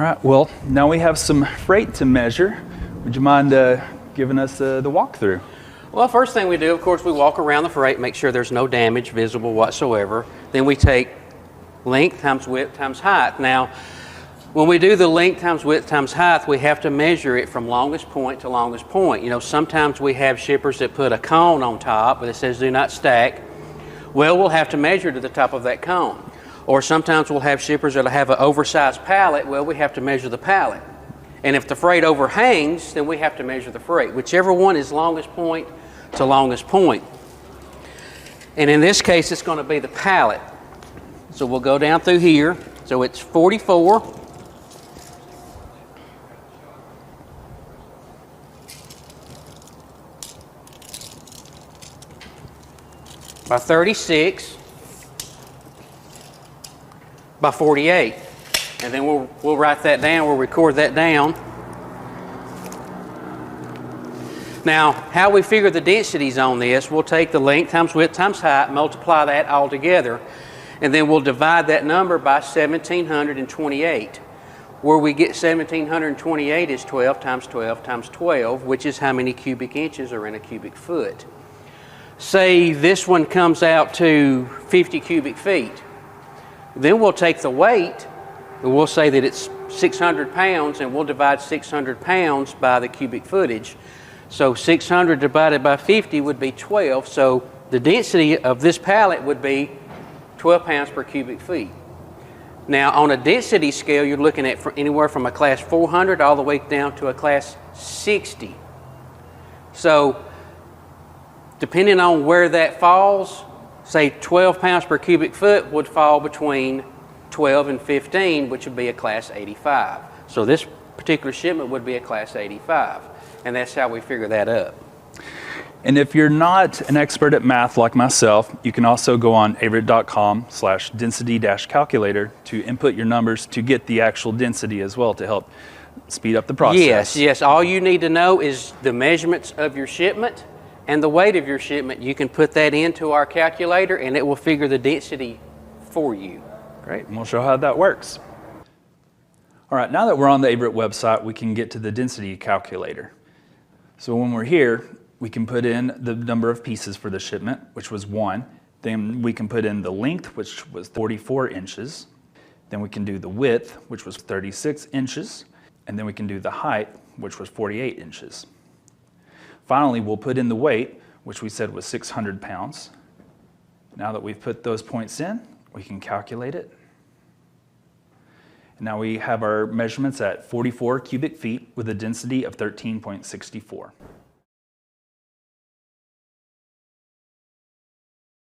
right, well, now we have some freight to measure. Would you mind giving us the walkthrough? Well, first thing we do, of course, we walk around the freight, make sure there's no damage visible whatsoever. Then we take length times width times height. Now, when we do the length times width times height, we have to measure it from longest point to longest point. You know, sometimes we have shippers that put a cone on top that says do not stack. Well, we'll have to measure to the top of that cone. Or sometimes we'll have shippers that'll have an oversized pallet. Well, we have to measure the pallet. And if the freight overhangs, then we have to measure the freight. Whichever one is longest point to longest point. And in this case, it's going to be the pallet. So we'll go down through here. So it's 44 by 36 by 48. And then we'll write that down, we'll record that down. Now, how we figure the densities on this, we'll take the length times width times height, multiply that all together, and then we'll divide that number by 1,728. Where we get 1,728 is 12 times 12 times 12, which is how many cubic inches are in a cubic foot. Say this one comes out to 50 cubic feet. Then we'll take the weight, and we'll say that it's 600 pounds, and we'll divide 600 pounds by the cubic footage. So 600 divided by 50 would be 12. So the density of this pallet would be 12 pounds per cubic feet. Now, on a density scale, you're looking at anywhere from a class 400 all the way down to a class 60. So depending on where that falls, say 12 pounds per cubic foot would fall between 12 and 15, which would be a class 85. So this particular shipment would be a class 85, and that's how we figure that up. And if you're not an expert at math like myself, you can also go on averitt.com/density-calculator to input your numbers to get the actual density as well to help speed up the process. Yes. All you need to know is the measurements of your shipment and the weight of your shipment. You can put that into our calculator and it will figure the density for you. Great, and we'll show how that works. All right, now that we're on the Averitt website, we can get to the density calculator. So when we're here, we can put in the number of pieces for the shipment, which was 1. Then we can put in the length, which was 44 inches. Then we can do the width, which was 36 inches. And then we can do the height, which was 48 inches. Finally, we'll put in the weight, which we said was 600 pounds. Now that we've put those points in, we can calculate it. And now we have our measurements at 44 cubic feet with a density of 13.64.